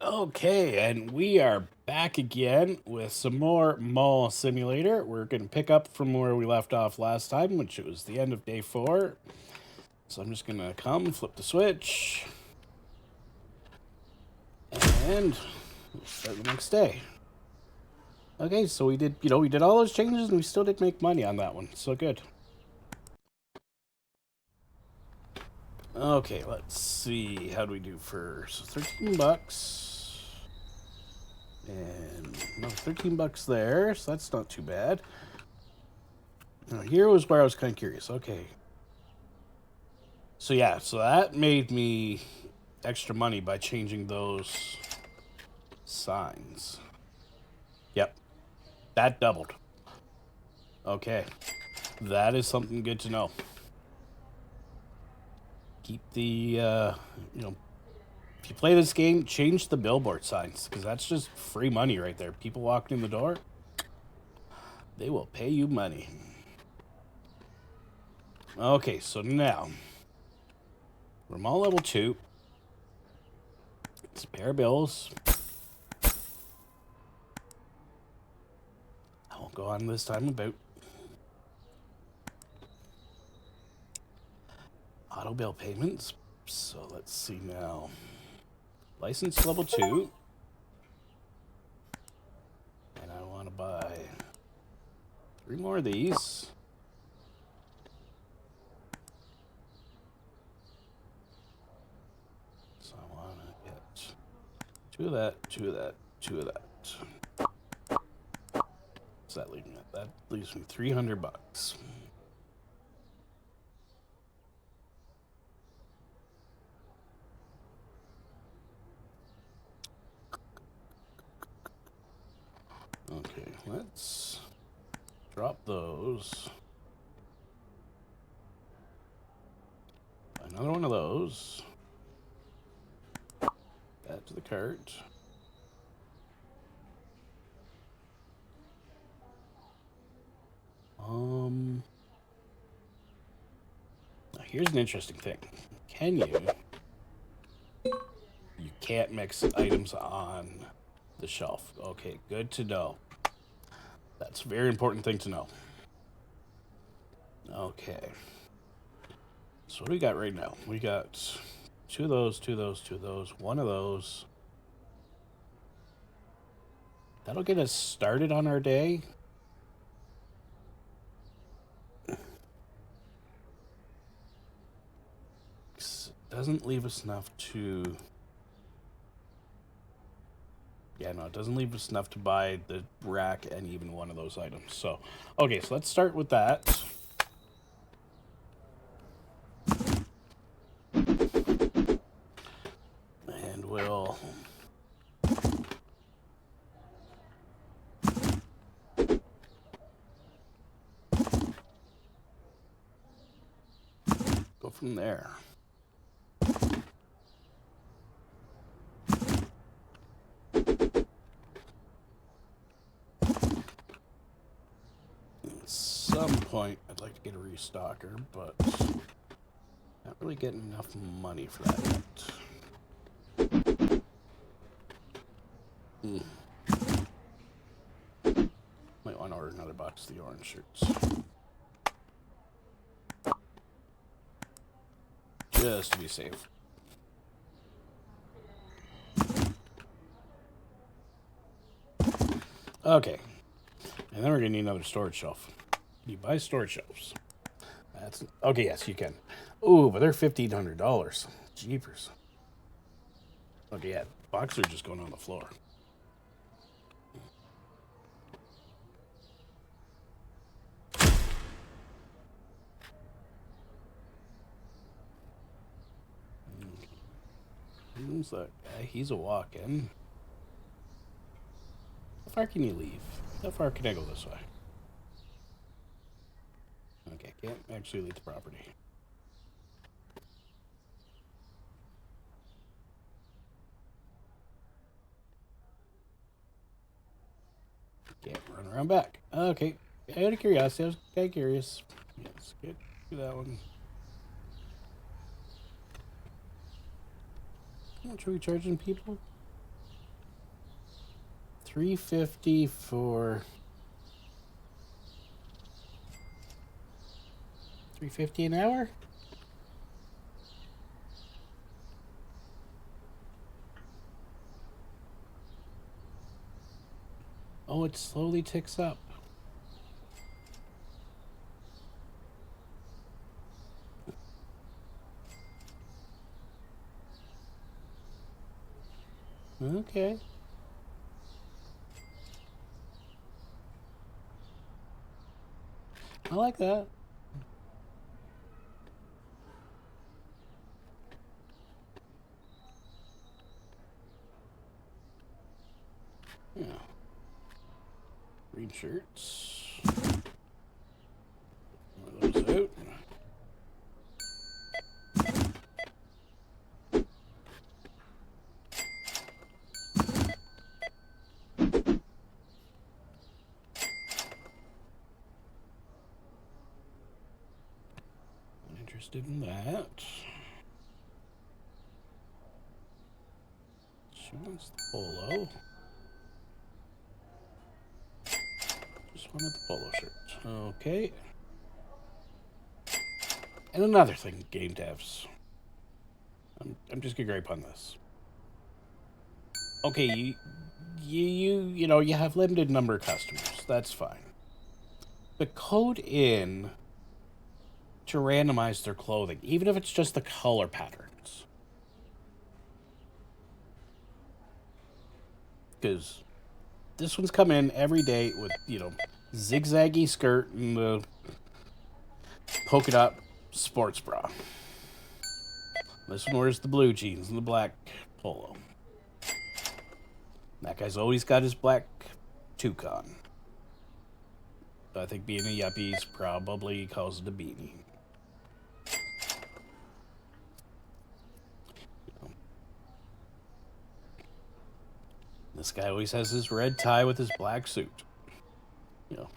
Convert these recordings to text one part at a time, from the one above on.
Okay, and we are back again with some more Mall Simulator. We're going to pick up from where we left off last time, which was the end of day 4. So I'm just going to flip the switch, and we'll start the next day. Okay, so we did all those changes, and we still did make money on that one. So good. Okay, let's see. How do we do first? 13 bucks. And no, 13 bucks there, so that's not too bad. Now, here was where I was kind of curious. Okay. So yeah, so that made me extra money by changing those signs. Yep. That doubled. Okay. That is something good to know. Keep the, if you play this game, change the billboard signs, because that's just free money right there. People walking in the door, they will pay you money. Okay, so now, we're all level 2. It's a pair of bills. I won't go on this time about auto bill payments. So let's see now. License level 2. And I want to buy 3 more of these. So I want to get 2 of that, 2 of that, 2 of that. What's that leave me at? That leaves me 300 bucks. Okay, let's drop those. Another one of those. Add to the cart. Now here's an interesting thing. Can you? You can't mix items on the shelf. Okay, good to know. That's a very important thing to know. Okay. So what do we got right now? We got 2 of those, 2 of those, 2 of those, 1 of those. That'll get us started on our day. Doesn't leave us enough to... Yeah, no, it doesn't leave us enough to buy the rack and even one of those items. So, okay, so let's start with that. And we'll... go from there. At some point, I'd like to get a restocker, but not really getting enough money for that yet. Might want to order another box of the orange shirts. Just to be safe. Okay. And then we're going to need another storage shelf. Can you buy storage shelves? That's... Okay, yes, you can. Ooh, but they're $1,500. Jeepers. Okay, yeah. Boxes are just going on the floor. Who's that guy? He's a walk-in. How far can you leave? How far can I go this way? Okay, can't actually leave the property. Can't run around back. Okay, out of curiosity, I was kind of curious. Yes, get do that one. How much are we charging people? $3.50 for $3.50 an hour? Oh, it slowly ticks up. Okay. I like that. Yeah. Green shirts. One of those out. Not interested in that. She wants the polo. Just wanted the polo shirt. Okay. And another thing, game devs. I'm just gonna gripe on this. Okay, you know, you have limited number of customers. That's fine. But code in to randomize their clothing, even if it's just the color patterns. Because this one's come in every day with, you know, zigzaggy skirt and the polka dot sports bra. This one wears the blue jeans and the black polo. That guy's always got his black toucan. I think being a yuppie's probably calls it a beanie. This guy always has his red tie with his black suit. You know.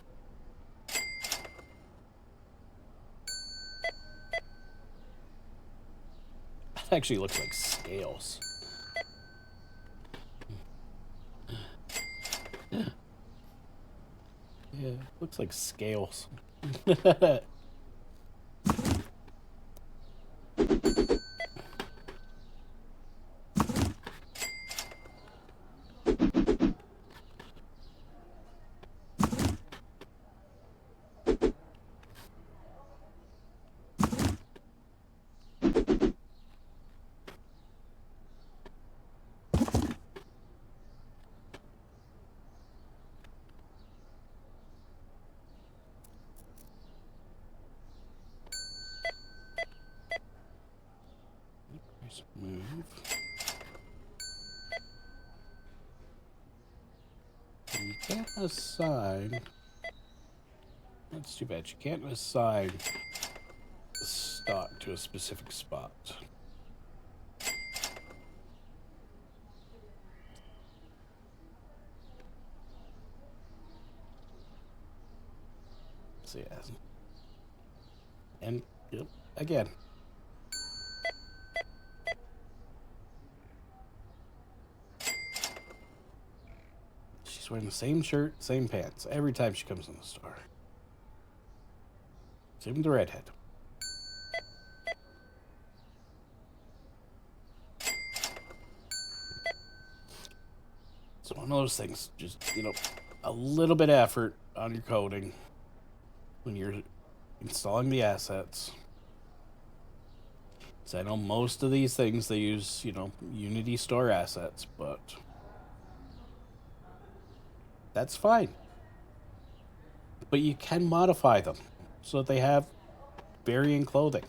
That actually looks like scales. Yeah, looks like scales. Move. You can't assign. That's too bad. You can't assign stock to a specific spot. So yeah. And yep, again. She's wearing the same shirt, same pants every time she comes in the store. Same with the redhead. It's one of those things, just, you know, a little bit of effort on your coding when you're installing the assets. So I know most of these things, they use, you know, Unity store assets, but that's fine. But you can modify them so that they have varying clothing.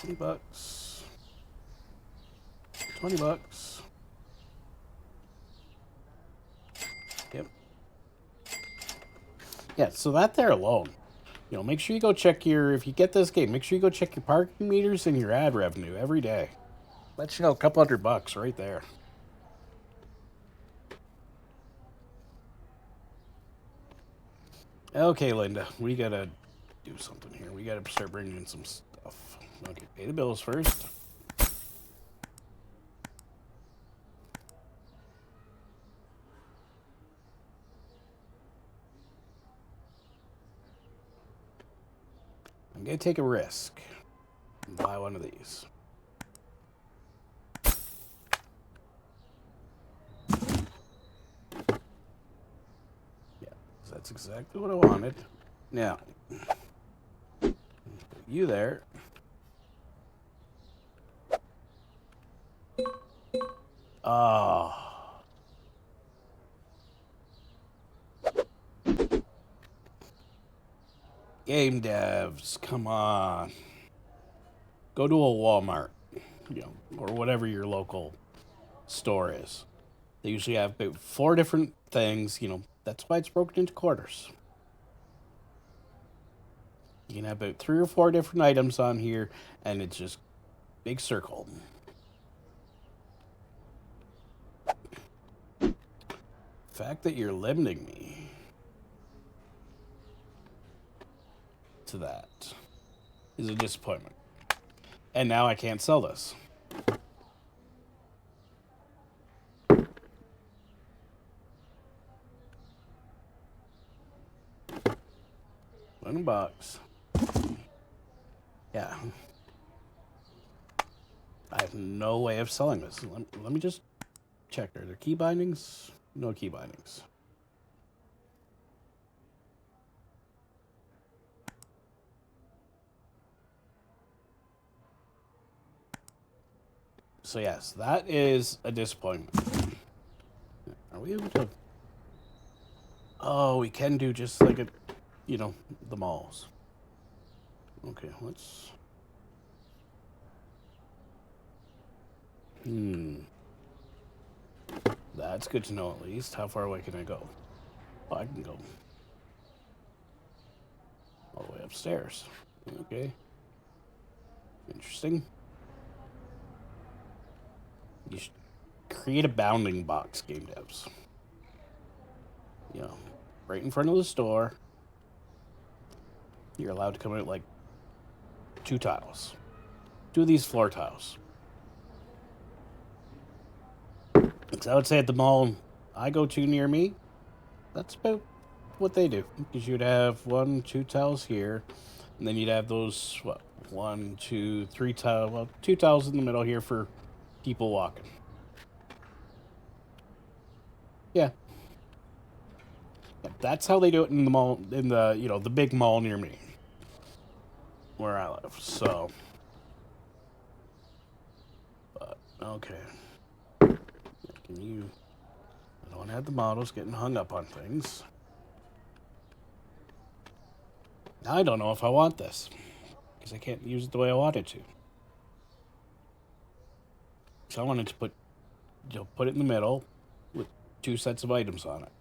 $20. $20. Yep. Yeah, so that there alone, you know, make sure you go check your, if you get this game, make sure you go check your parking meters and your ad revenue every day. Let you know, a couple $100 right there. Okay, Linda, we gotta do something here. We gotta start bringing in some stuff. Okay, pay the bills first. I'm gonna take a risk and buy one of these. Yeah, so that's exactly what I wanted. Now, put you there. Oh. Game devs, come on. Go to a Walmart, or whatever your local store is. They usually have about 4 different things, that's why it's broken into quarters. You can have about 3 or 4 different items on here, and it's just big circle. The fact that you're limiting me to that is a disappointment. And now I can't sell this. $1. Yeah. I have no way of selling this. Let me just check. Are there key bindings? No key bindings. So yes, that is a disappointment. Are we able to... Oh, we can do just like a, the malls. Okay, let's... That's good to know at least. How far away can I go? Oh, I can go all the way upstairs. Okay. Interesting. You should create a bounding box, game devs. Right in front of the store. You're allowed to come out like 2 tiles. 2 of these floor tiles. Because I would say at the mall I go to near me, that's about what they do. Because you'd have 1, 2 tiles here, and then you'd have those, 1, 2, 3 tiles, 2 tiles in the middle here for people walking. Yeah. That's how they do it in the mall, in the, the big mall near me, where I live. So, but, okay. Can you... I don't have the models getting hung up on things. Now I don't know if I want this, because I can't use it the way I wanted to. So I wanted to put it in the middle with 2 sets of items on it.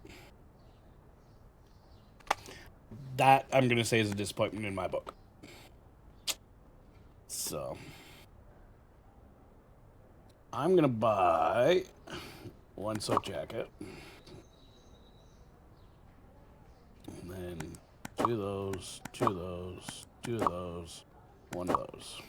That, I'm going to say, is a disappointment in my book. So, I'm going to buy 1 silk jacket. And then 2 of those, 2 of those, 2 of those, 1 of those.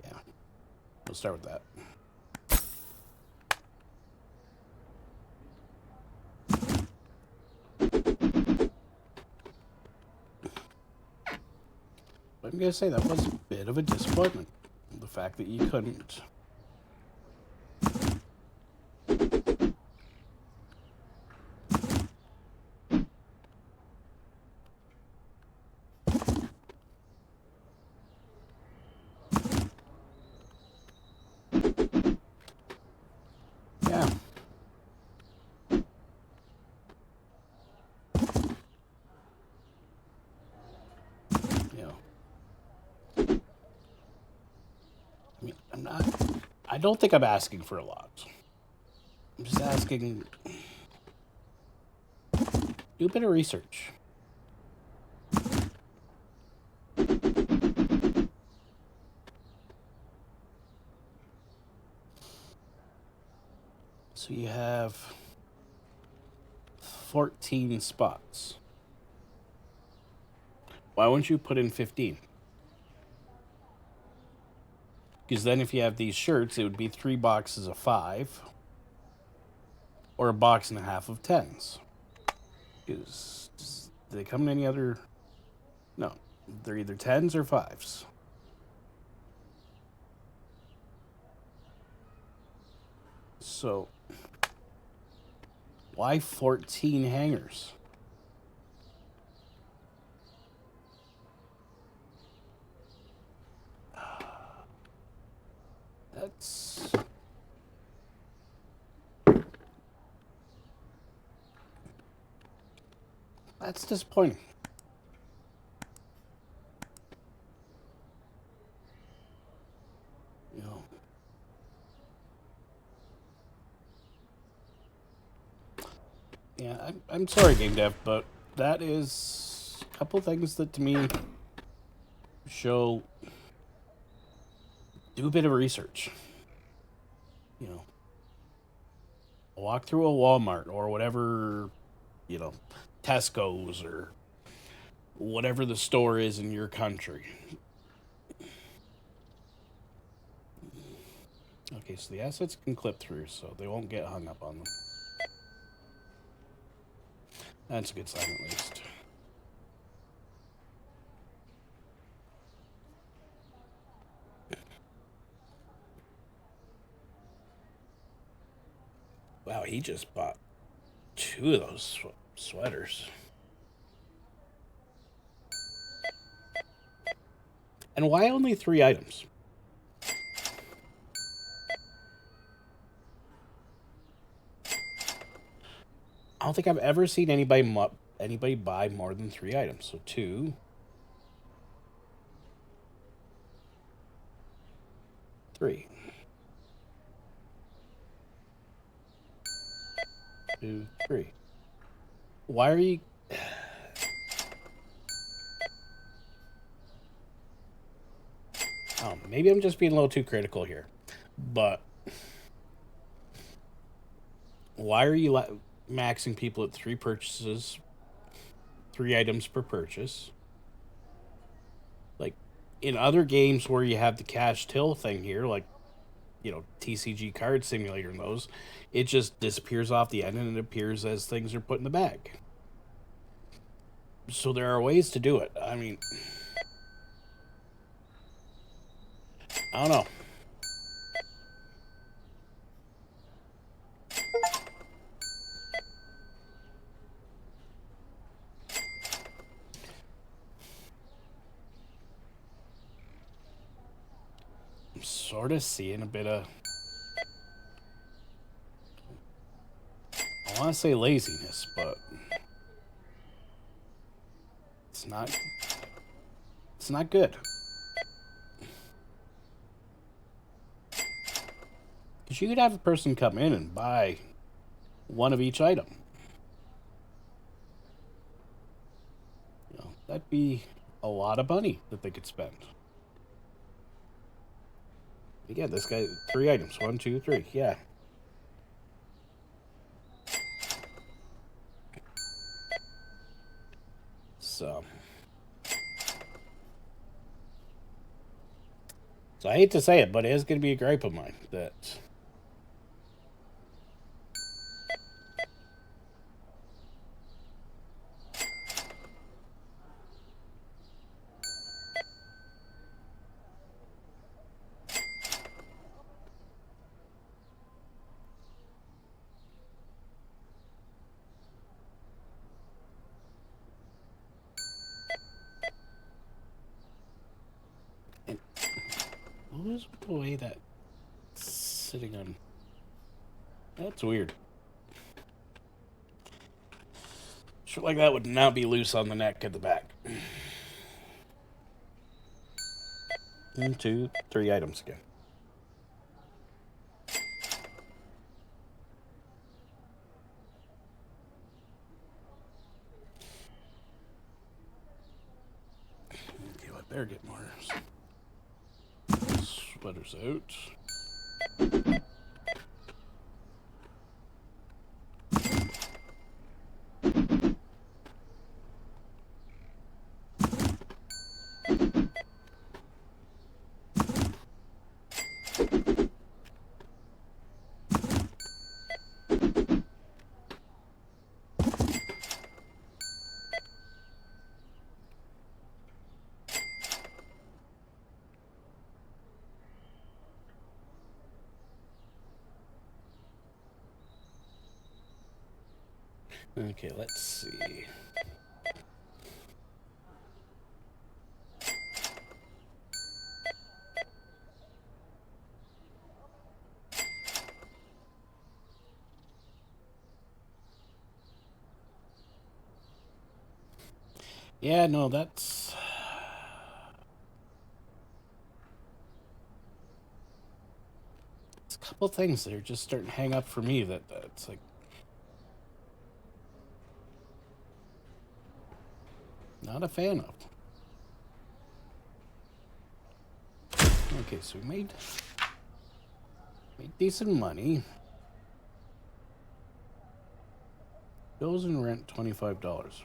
Yeah, we'll start with that. I'm going to say that was a bit of a disappointment. The fact that you couldn't. Yeah. I mean, I don't think I'm asking for a lot. I'm just asking. Do a bit of research. So you have 14 spots. Why wouldn't you put in 15? Because then if you have these shirts, it would be 3 boxes of 5. Or a box and a half of 10s. Because do they come in any other... No. They're either 10s or 5s. So... why 14 hangers? That's disappointing. You know. Yeah, I'm sorry, Game Dev, but that is a couple things that to me show do a bit of research. You know, walk through a Walmart or whatever, you know, Tesco's or whatever the store is in your country. Okay, so the assets can clip through, so they won't get hung up on them. That's a good sign, at least. Wow, he just bought 2 of those sweaters. And why only 3 items? I don't think I've ever seen anybody buy more than 3 items. So 2, 3. 2, 3. Why are you... Oh, maybe I'm just being a little too critical here. But why are you maxing people at 3 purchases, 3 items per purchase? Like, in other games where you have the cash till thing here, like, you know, TCG Card Simulator and those, it just disappears off the end and it appears as things are put in the bag. So there are ways to do it. I mean, I don't know. I'm sort of seeing a bit of... I want to say laziness, but... It's not good. Because you could have a person come in and buy 1 of each item. You know, that'd be a lot of money that they could spend. Again, this guy, 3 items. 1, 2, 3. Yeah. So I hate to say it, but it is going to be a gripe of mine that... And what was the way that's sitting on... That's weird. Shit like that would not be loose on the neck at the back. 1, 2, 3 items again. there, get more sweaters out. Okay, let's see. Yeah, no, that's... It's a couple things that are just starting to hang up for me that's like... Not a fan of. Okay, so we made decent money. Bills and rent, $25.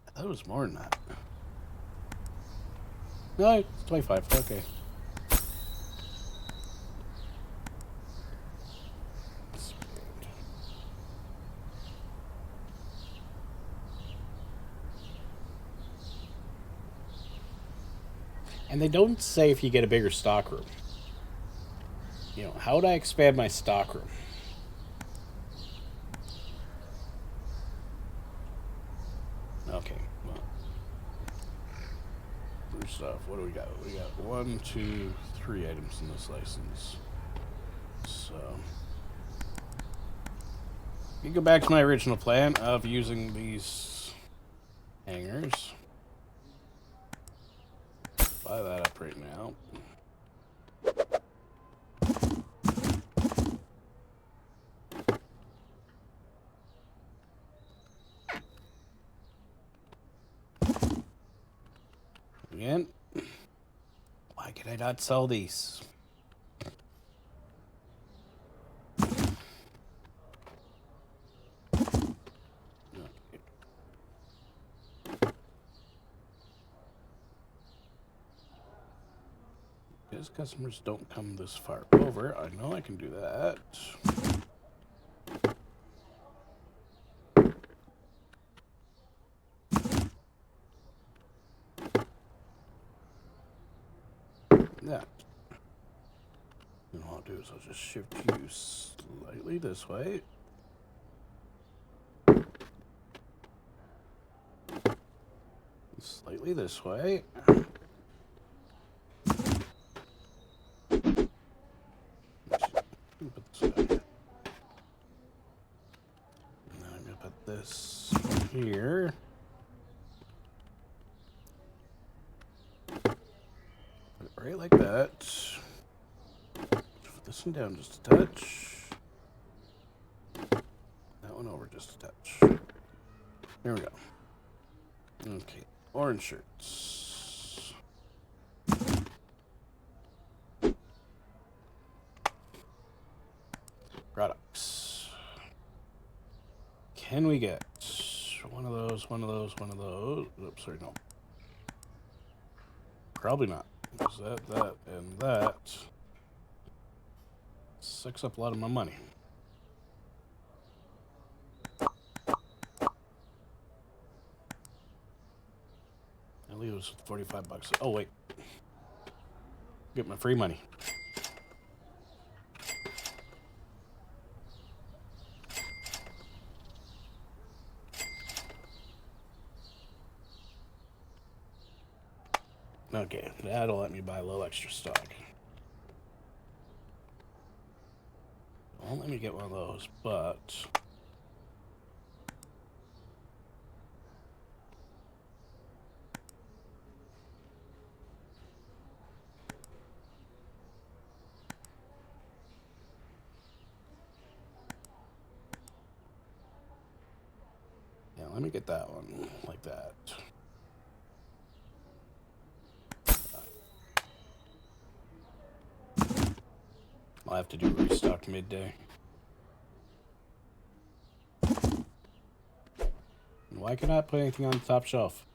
I thought it was more than that. No, it's 25. Okay. And they don't say if you get a bigger stockroom. You know, how would I expand my stockroom? Okay, well. First off, what do we got? We got 1, 2, 3 items in this license. So, you go back to my original plan of using these hangers. Buy that up right now. Again, why can I not sell these? Because customers don't come this far over, I know I can do that. That. And all I'll do is I'll just shift you slightly this way. Slightly this way. This here. Put it right like that. Put this one down just a touch. That one over just a touch. There we go. Okay, orange shirts. Products. Can we get one of those, one of those, one of those? Oops, sorry, no. Probably not. Because that, and that sucks up a lot of my money. That leaves us with 45 bucks. Oh, wait. Get my free money. Okay, that'll let me buy a little extra stock. Won't let me get one of those, but yeah, let me get that one like that. I'll have to do restock midday. Why can I not put anything on the top shelf?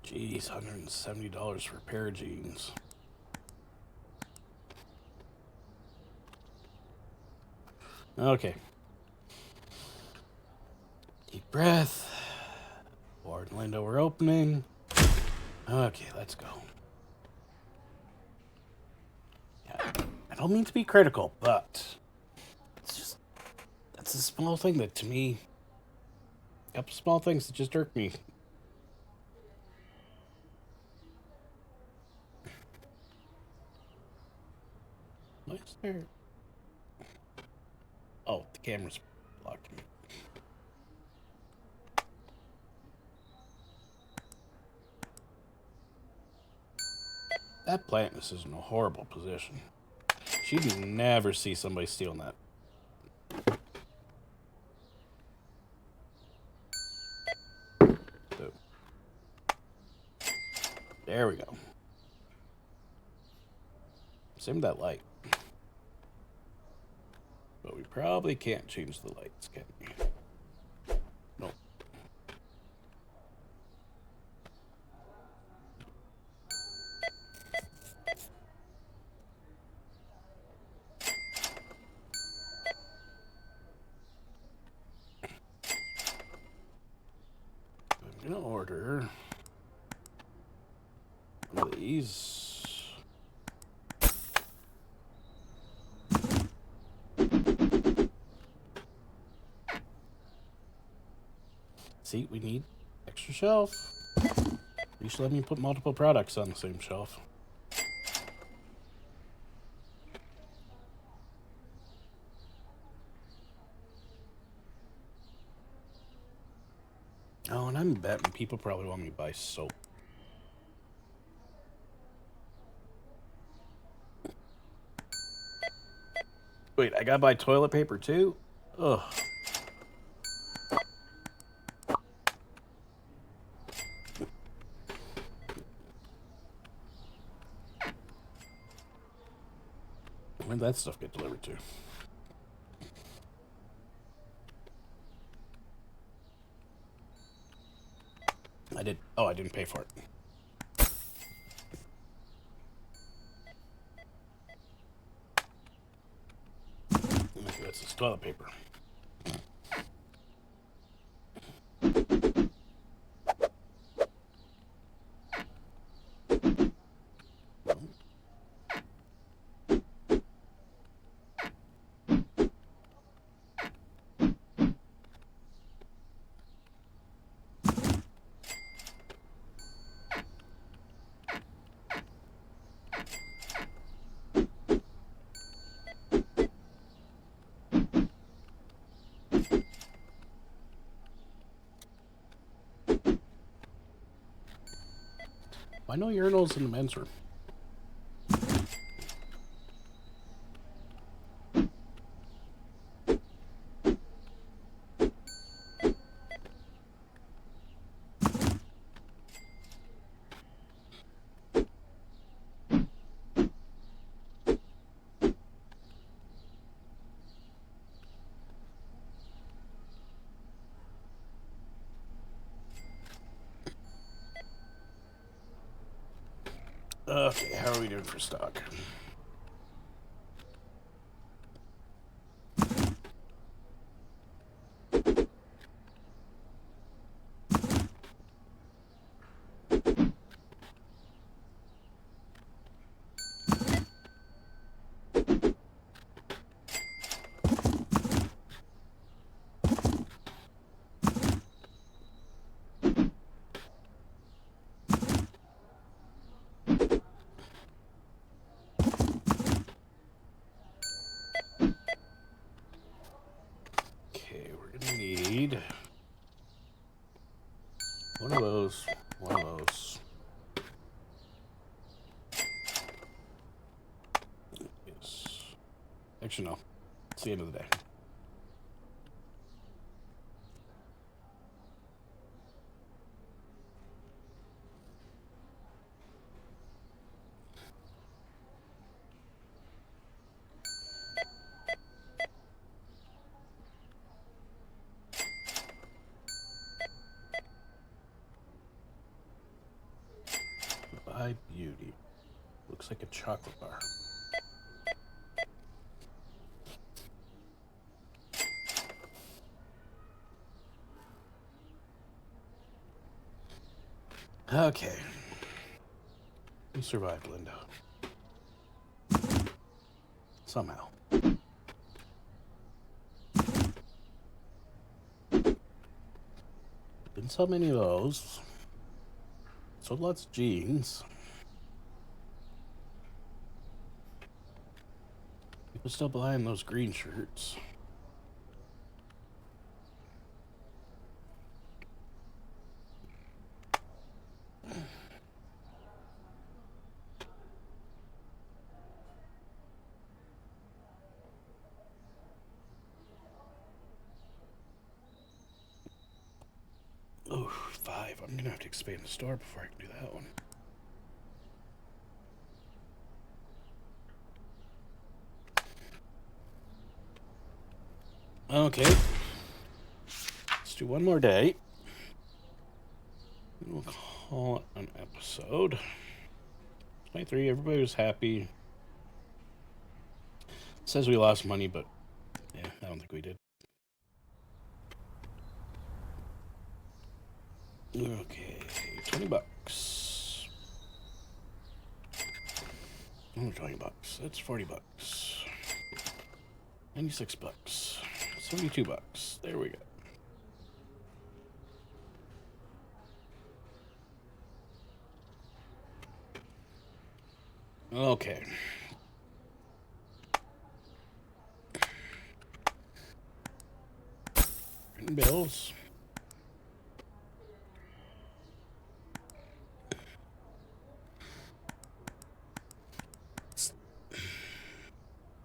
Jeez, $170 for a pair of jeans. Okay. Deep breath. Ward and window we're opening. Okay, let's go. Yeah, I don't mean to be critical, but that's a small thing that to me, a couple small things that just irk me. What's there? Oh, the camera's blocked me. That plantness is in a horrible position. She'd never see somebody stealing that. So, there we go. Same with that light. But we probably can't change the lights, can we? Nope. I'm gonna order one of these. See, we need extra shelf. You should let me put multiple products on the same shelf. Oh, and I'm betting people probably want me to buy soap. Wait, I gotta buy toilet paper too? Ugh. Where'd that stuff get delivered to? I didn't pay for it. Maybe that's this toilet paper. Why no urinals in the men's room? Okay, how are we doing for stock? Actually, no. It's the end of the day. Buy beauty. Looks like a chocolate bar. Okay. You survived, Linda. Somehow. Didn't sell many of those. Sold lots of jeans. People still buying those green shirts. Oh, 5. I'm gonna have to expand the store before I can do that one. Okay. Let's do one more day. And we'll call it an episode. 23, everybody was happy. It says we lost money, but yeah, I don't think we did. Okay, $20. Oh, $20. That's $40. $96. $72. There we go. Okay. Written bills.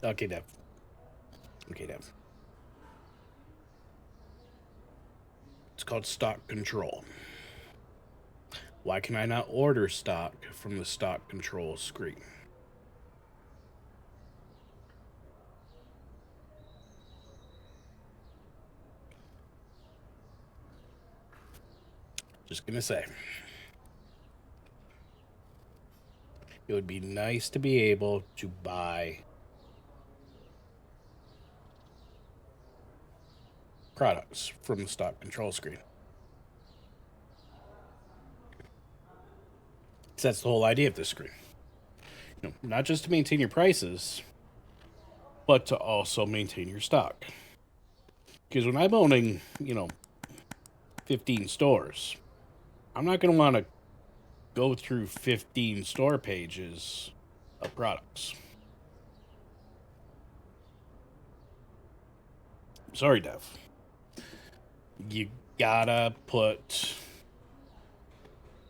Okay, Dev. Okay, Dev. It's called stock control. Why can I not order stock from the stock control screen? Just gonna say. It would be nice to be able to buy products from the stock control screen. So that's the whole idea of this screen. You know, not just to maintain your prices, but to also maintain your stock. Because when I'm owning, 15 stores, I'm not going to want to go through 15 store pages of products. Sorry, Dev. You gotta put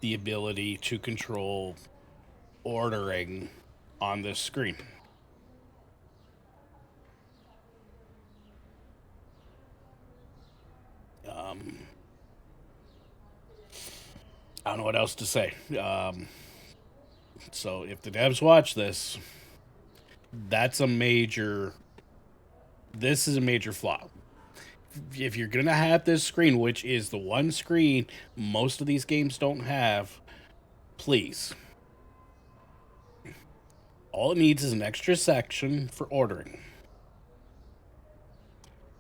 the ability to control ordering on this screen. I don't know what else to say. So if the devs watch this, this is a major flaw. If you're going to have this screen, which is the one screen most of these games don't have, please. All it needs is an extra section for ordering.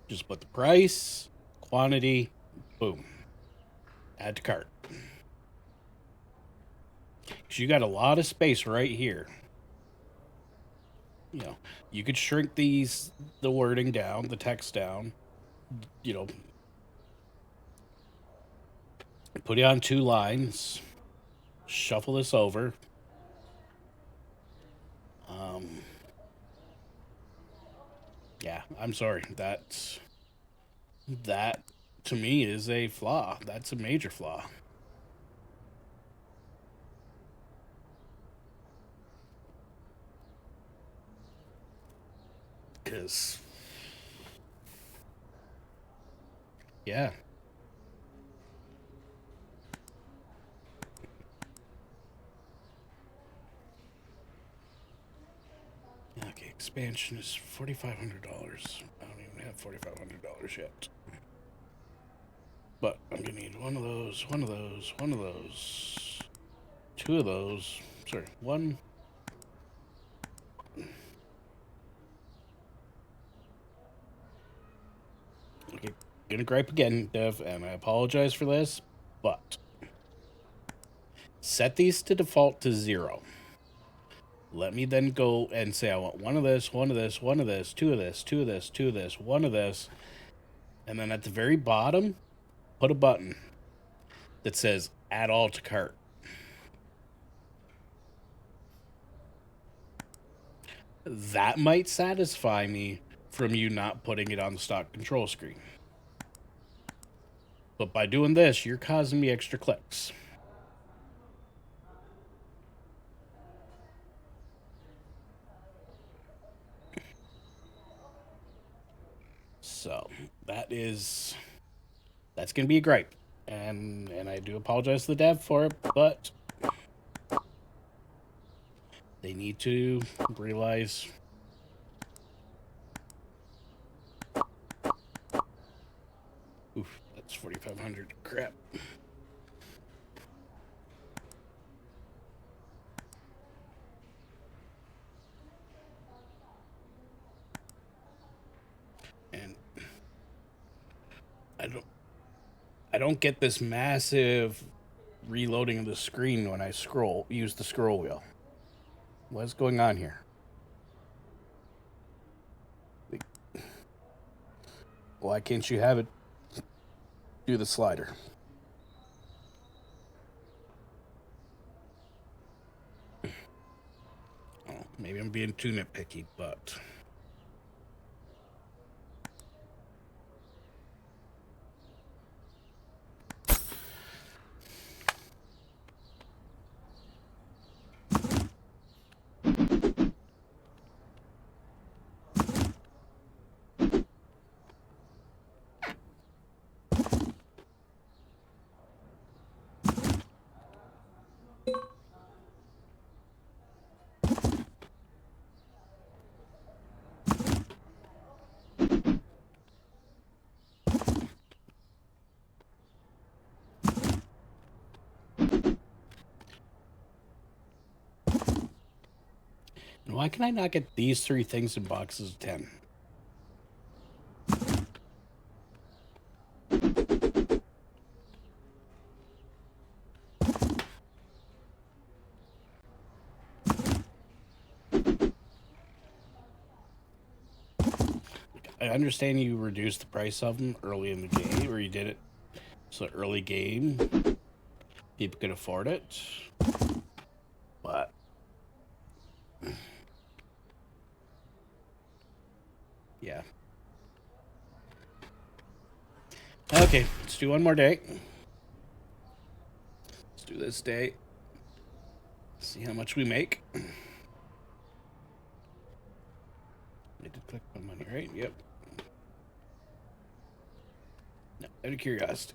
Just put the price, quantity, boom. Add to cart. Because you got a lot of space right here. You could shrink the wording down, the text down. Put it on 2 lines. Shuffle this over. Yeah, I'm sorry. That to me is a flaw. That's a major flaw. because yeah. Okay, expansion is $4,500. I don't even have $4,500 yet. But I'm gonna need one of those, one of those, one of those, two of those. Sorry, one. Okay, gonna gripe again, Dev, and I apologize for this, but set these to default to 0. Let me then go and say I want one of this, one of this, one of this, two of this, two of this, two of this, one of this, and then at the very bottom, put a button that says add all to cart. That might satisfy me from you not putting it on the stock control screen. But by doing this, you're causing me extra clicks. So that's gonna be a gripe. And I do apologize to the dev for it, but they need to realize oof, that's 4,500. Crap. And I don't get this massive reloading of the screen when I use the scroll wheel. What's going on here? Why can't you have it do the slider? Oh, maybe I'm being too nitpicky, but why can I not get these 3 things in boxes of 10? I understand you reduced the price of them early in the game, or you did it so early game people could afford it, but yeah. Okay, let's do one more day. Let's do this day. See how much we make. I did click my money, right? Yep. No, out of curiosity.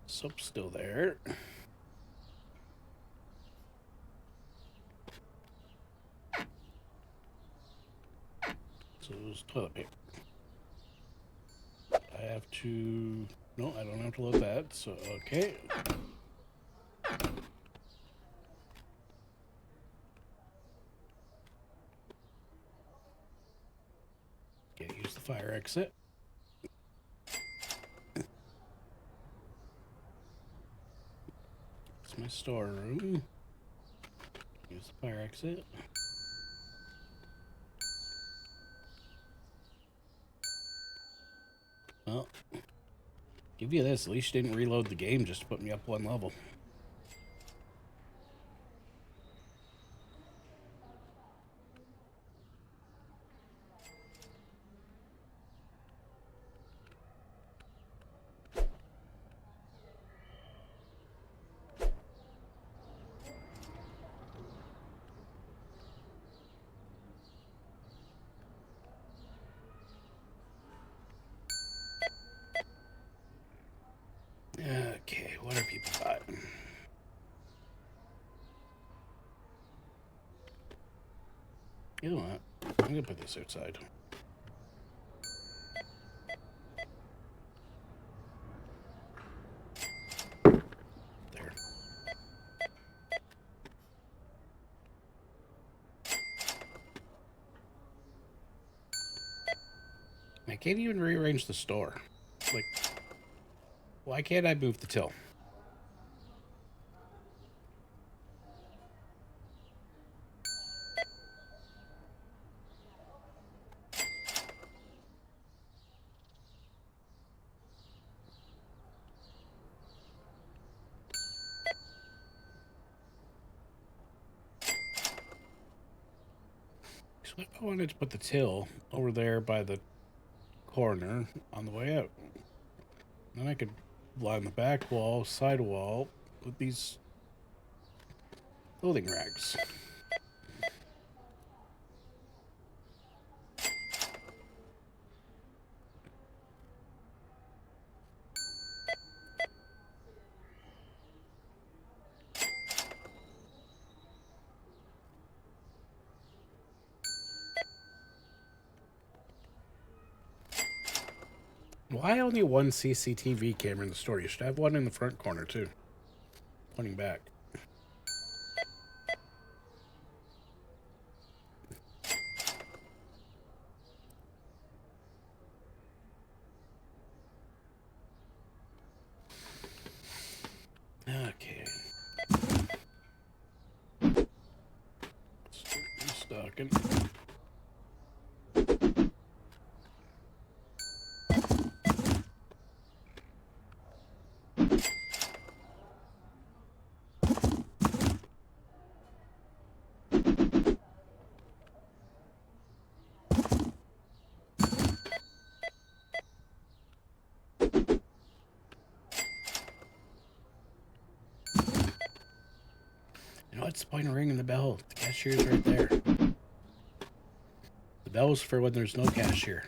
Soap's still there. So it's toilet paper. I have to... No, I don't have to load that, so okay. Okay, use the fire exit. It's my storeroom. Use the fire exit. Well, give you this. At least you didn't reload the game just to put me up one level. outside. You know what? I'm gonna put this outside. There. I can't even rearrange the store. Like, why can't I move the till? So if I wanted to put the till over there by the corner on the way out, then I could line the back wall, side wall with these clothing racks. Why only one CCTV camera in the store? You should have one in the front corner too, pointing back. Okay. Start restocking. You know what's the point of ringing the bell? The cashier's right there. The bell's for when there's no cashier.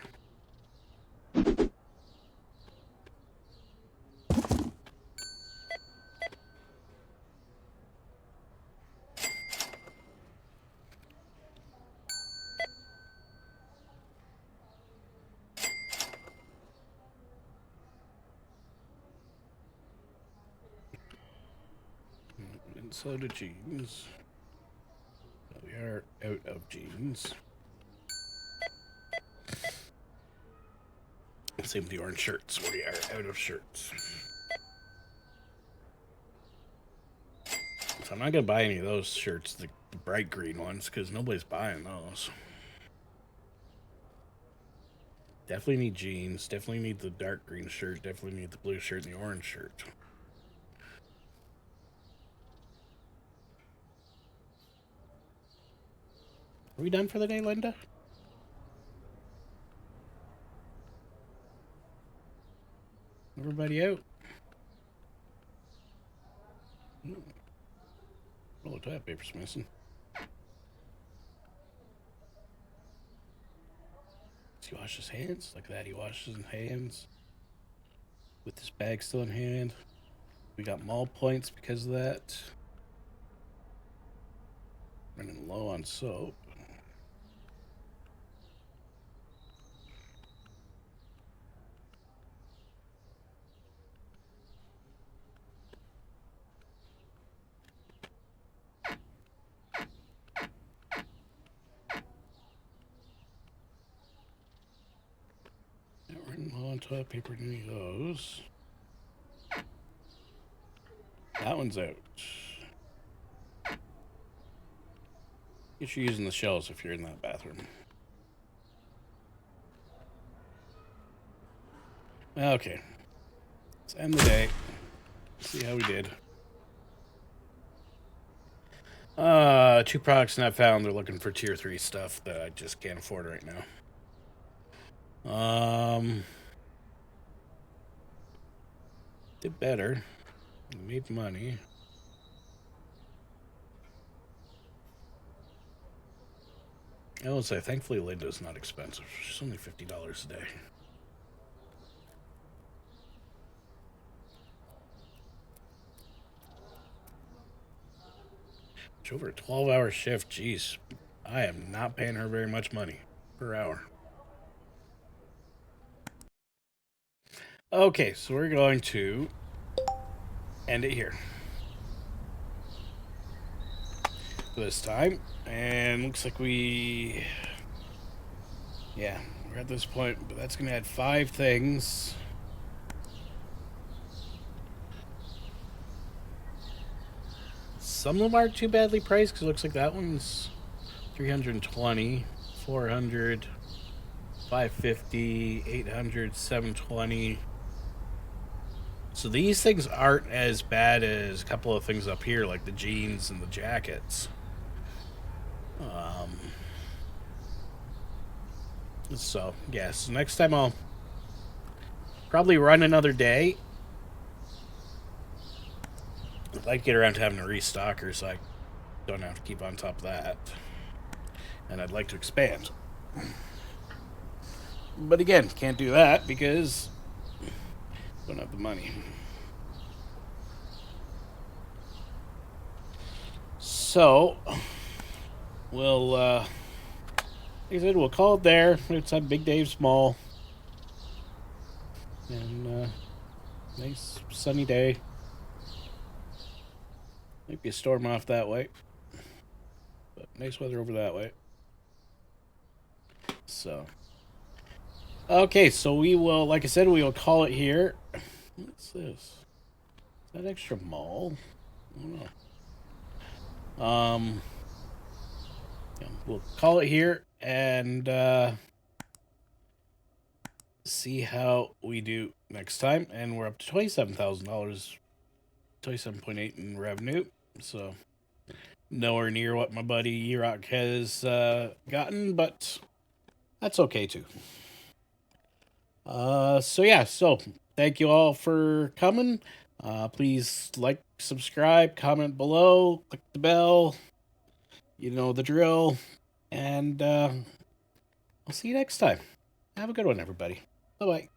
And so do jeans. But we are out of jeans. Same with the orange shirts. We are out of shirts. So I'm not gonna buy any of those shirts, the bright green ones, because nobody's buying those. Definitely need jeans. Definitely need the dark green shirt. Definitely need the blue shirt and the orange shirt. Are we done for the day, Linda? Everybody out? Roll of toilet paper's missing. Does he wash his hands? Look at that, he washes his hands with his bag still in hand. We got mall points because of that. Running low on soap. Running low on toilet paper, any of those. That one's out. Get you using the shelves if you're in that bathroom. Okay. Let's end the day. See how we did. 2 products not found. They're looking for tier 3 stuff that I just can't afford right now. Did better. Made money. I will say, thankfully, Linda's not expensive. She's only $50 a day. Over a 12-hour shift. Jeez. I am not paying her very much money per hour. Okay, so we're going to end it here for this time. And looks like we're at this point, but that's going to add 5 things. Some of them aren't too badly priced because it looks like that one's 320, 400, 550, 800, 720. So these things aren't as bad as a couple of things up here, like the jeans and the jackets. So, yes, next time I'll probably run another day. I'd like to get around to having a restocker so I don't have to keep on top of that. And I'd like to expand. But again, can't do that because I don't have the money. So, we'll, like I said, we'll call it there. It's on BigDave Mall. And, nice sunny day. Might be a storm off that way. But nice weather over that way. So. Okay, so we will, like I said, we will call it here. What's this? Is that extra mall? I don't know. Yeah, we'll call it here and see how we do next time. And we're up to $27,000, 27.8 in revenue. So nowhere near what my buddy Erock has gotten, but that's okay too. So thank you all for coming. Please like, subscribe, comment below, click the bell. You know the drill. And I'll see you next time. Have a good one, everybody. Bye-bye.